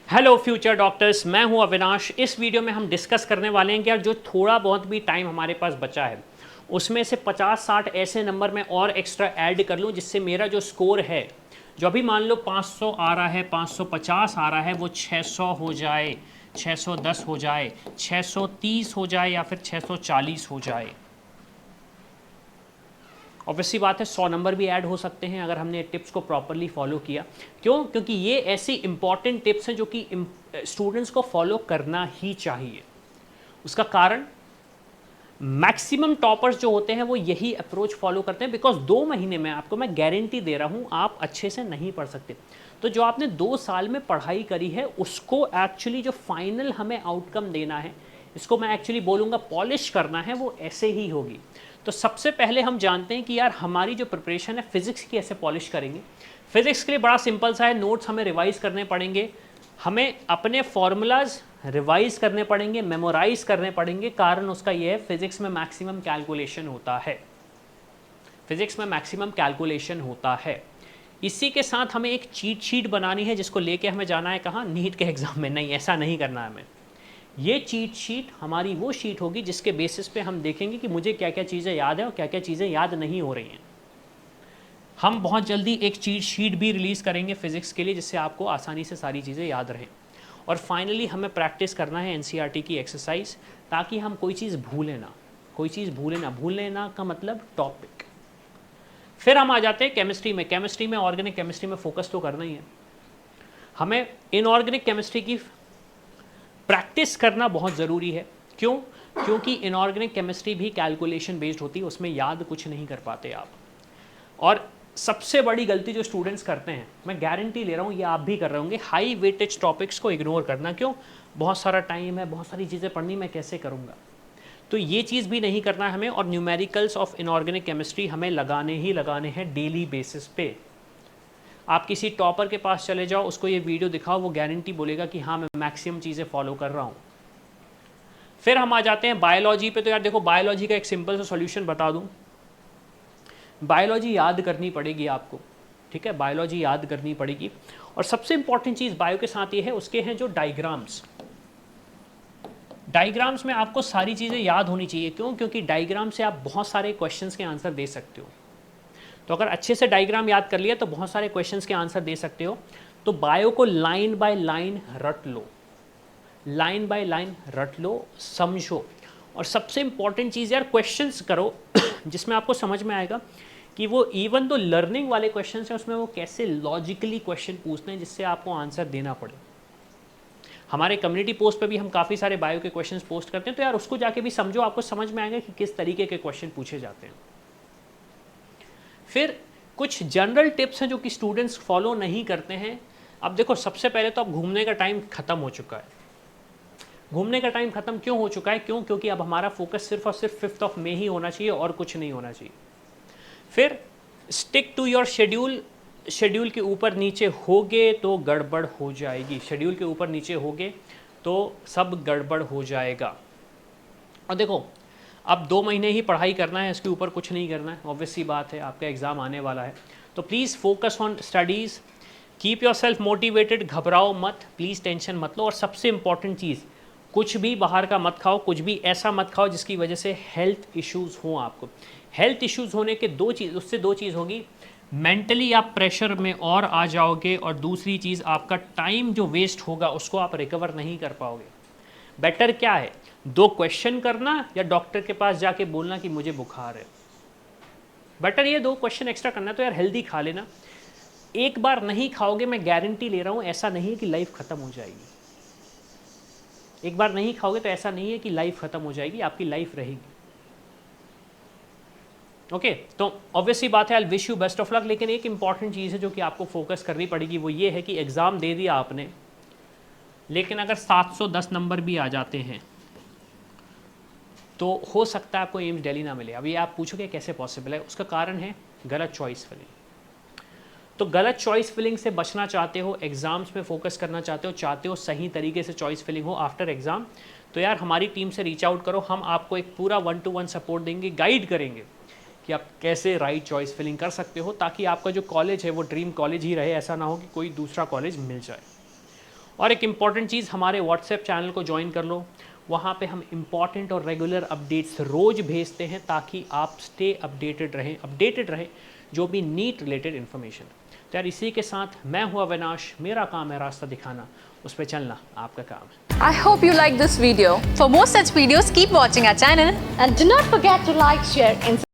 Hello future doctors, मैं हूं अविनाश। इस वीडियो में हम डिस्कस करने वाले हैं कि यार जो थोड़ा बहुत भी टाइम हमारे पास बचा है उसमें से 50-60 ऐसे नंबर मैं और एक्स्ट्रा ऐड कर लूं जिससे मेरा जो स्कोर है, जो अभी मान लो 500 आ रहा है, 550 आ रहा है, वो 600 हो जाए, 610 हो जाए, 630 हो जाए या फिर 640 हो जाए। ऑब्वियसली बात है 100 नंबर भी ऐड हो सकते हैं अगर हमने टिप्स को प्रॉपरली फॉलो किया। क्यों? क्योंकि ये ऐसी इंपॉर्टेंट टिप्स हैं जो कि स्टूडेंट्स को फॉलो करना ही चाहिए। उसका कारण, मैक्सिमम टॉपर्स जो होते हैं वो यही अप्रोच फॉलो करते हैं, बिकॉज 2 महीने में आपको मैं गारंटी दे रहा हूँ आप अच्छे से नहीं पढ़ सकते। तो जो आपने 2 साल में पढ़ाई करी है उसको एक्चुअली जो फाइनल हमें आउटकम देना है, इसको मैं एक्चुअली बोलूँगा पॉलिश करना है, वो ऐसे ही होगी। तो सबसे पहले हम जानते हैं कि यार हमारी जो प्रिपरेशन है फिजिक्स की ऐसे पॉलिश करेंगे। फिजिक्स के लिए बड़ा सिंपल सा है, नोट्स हमें रिवाइज करने पड़ेंगे, हमें अपने फॉर्मूलाज रिवाइज करने पड़ेंगे, मेमोराइज करने पड़ेंगे। कारण उसका यह है फिजिक्स में मैक्सिमम कैलकुलेशन होता है, फिजिक्स में मैक्सिमम कैलकुलेशन होता है। इसी के साथ हमें एक चीट शीट बनानी है जिसको लेके हमें जाना है कहाँ, नीट के एग्जाम में। नहीं, ऐसा नहीं करना है हमें। ये चीट शीट हमारी वो शीट होगी जिसके बेसिस पे हम देखेंगे कि मुझे क्या क्या चीज़ें याद है और क्या क्या चीज़ें याद नहीं हो रही हैं। हम बहुत जल्दी एक चीट शीट भी रिलीज़ करेंगे फिजिक्स के लिए जिससे आपको आसानी से सारी चीज़ें याद रहें। और फाइनली हमें प्रैक्टिस करना है एनसीईआरटी की एक्सरसाइज, ताकि हम कोई चीज़ भूलें ना, कोई चीज़ भूलें ना। भूलें ना का मतलब टॉपिक। फिर हम आ जाते हैं केमिस्ट्री में। केमिस्ट्री में, ऑर्गेनिक केमिस्ट्री में फोकस तो करना ही है हमें। इनऑर्गेनिक केमिस्ट्री की प्रैक्टिस करना बहुत ज़रूरी है। क्यों? क्योंकि इनऑर्गेनिक केमिस्ट्री भी कैलकुलेशन बेस्ड होती है, उसमें याद कुछ नहीं कर पाते आप। और सबसे बड़ी गलती जो स्टूडेंट्स करते हैं, मैं गारंटी ले रहा हूँ ये आप भी कर रहे होंगे, हाई वेटेज टॉपिक्स को इग्नोर करना। क्यों? बहुत सारा टाइम है, बहुत सारी चीज़ें पढ़नी, मैं कैसे करूँगा। तो ये चीज़ भी नहीं करना है हमें। और न्यूमेरिकल्स ऑफ इनऑर्गेनिक केमिस्ट्री हमें लगाने ही लगाने हैं डेली बेसिस पे। आप किसी टॉपर के पास चले जाओ, उसको ये वीडियो दिखाओ, वो गारंटी बोलेगा कि हाँ मैं मैक्सिमम चीज़ें फॉलो कर रहा हूँ। फिर हम आ जाते हैं बायोलॉजी पे। तो यार देखो, बायोलॉजी का एक सिंपल सा सॉल्यूशन बता दूं। बायोलॉजी याद करनी पड़ेगी आपको, ठीक है, बायोलॉजी याद करनी पड़ेगी। और सबसे इंपॉर्टेंट चीज़ बायो के साथ ये है, उसके हैं जो डायग्राम्स। डायग्राम्स में आपको सारी चीज़ें याद होनी चाहिए। क्यों? क्योंकि डायग्राम से आप बहुत सारे क्वेश्चंस के आंसर दे सकते हो। तो अगर अच्छे से डायग्राम याद कर लिया तो बहुत सारे क्वेश्चंस के आंसर दे सकते हो। तो बायो को लाइन बाय लाइन रट लो, लाइन बाय लाइन रट लो, समझो। और सबसे इंपॉर्टेंट चीज़ यार, क्वेश्चंस करो जिसमें आपको समझ में आएगा कि वो इवन तो लर्निंग वाले क्वेश्चंस हैं उसमें वो कैसे लॉजिकली क्वेश्चन पूछते हैं जिससे आपको आंसर देना पड़े। हमारे कम्युनिटी पोस्ट पे भी हम काफ़ी सारे बायो के क्वेश्चंस पोस्ट करते हैं, तो यार उसको जाके भी समझो, आपको समझ में आएगा कि किस तरीके के क्वेश्चन पूछे जाते हैं। फिर कुछ जनरल टिप्स हैं जो कि स्टूडेंट्स फॉलो नहीं करते हैं। अब देखो, सबसे पहले तो अब घूमने का टाइम खत्म हो चुका है। घूमने का टाइम खत्म क्यों हो चुका है? क्यों? क्योंकि अब हमारा फोकस सिर्फ और सिर्फ 5 मई ही होना चाहिए और कुछ नहीं होना चाहिए। फिर stick to your schedule. Schedule के ऊपर नीचे होगे तो गड़बड़ हो जाएगी, शेड्यूल के ऊपर नीचे होगे तो सब गड़बड़ हो जाएगा। और देखो, अब 2 महीने ही पढ़ाई करना है, इसके ऊपर कुछ नहीं करना है। ऑब्वियस सी बात है, आपका एग्ज़ाम आने वाला है। तो please focus on studies, keep your self motivated, घबराओ मत, प्लीज़ टेंशन मत लो। और सबसे इंपॉर्टेंट चीज़, कुछ भी बाहर का मत खाओ, कुछ भी ऐसा मत खाओ जिसकी वजह से हेल्थ इश्यूज़ हों आपको। हेल्थ इश्यूज़ होने के उससे दो चीज़ होगी, मेंटली आप प्रेशर में और आ जाओगे, और दूसरी चीज़ आपका टाइम जो वेस्ट होगा उसको आप रिकवर नहीं कर पाओगे। बेटर क्या है, 2 क्वेश्चन करना या डॉक्टर के पास जाके बोलना कि मुझे बुखार है। बेटर ये 2 क्वेश्चन एक्स्ट्रा करना। तो यार हेल्दी खा लेना। एक बार नहीं खाओगे, मैं गारंटी ले रहा हूँ, ऐसा नहीं है कि लाइफ खत्म हो जाएगी। एक बार नहीं खाओगे तो ऐसा नहीं है कि लाइफ खत्म हो जाएगी, आपकी लाइफ रहेगी। ओके, तो ऑब्वियसली बात है, I wish you best of luck. लेकिन एक इंपॉर्टेंट चीज़ है जो कि आपको फोकस करनी पड़ेगी, वो ये है कि एग्ज़ाम दे दिया आपने, लेकिन अगर 710 नंबर भी आ जाते हैं तो हो सकता है आपको एम्स दिल्ली ना मिले। अभी आप पूछोगे कैसे पॉसिबल है? उसका कारण है गलत चॉइस फिलिंग। तो गलत चॉइस फिलिंग से बचना चाहते हो, एग्जाम्स में फोकस करना चाहते हो सही तरीके से चॉइस फिलिंग हो आफ्टर एग्जाम, तो यार हमारी टीम से रीच आउट करो। हम आपको एक पूरा 1-to-1 सपोर्ट देंगे, गाइड करेंगे कि आप कैसे राइट चॉइस फिलिंग कर सकते हो, ताकि आपका जो कॉलेज है वो ड्रीम कॉलेज ही रहे, ऐसा ना हो कि कोई दूसरा कॉलेज मिल जाए। और एक इम्पॉर्टेंट चीज़, हमारे व्हाट्सएप चैनल को ज्वाइन कर लो, वहाँ पे हम इम्पॉर्टेंट और रेगुलर अपडेट्स रोज़ भेजते हैं ताकि आप स्टे अपडेटेड रहें जो भी नीट रिलेटेड इन्फॉर्मेशन। तो यार इसी के साथ मैं हूँ अविनाश, मेरा काम है रास्ता दिखाना, उस पर चलना आपका काम है। I hope you like this video. For more such videos, keep watching our channel. And do not forget to like, share, and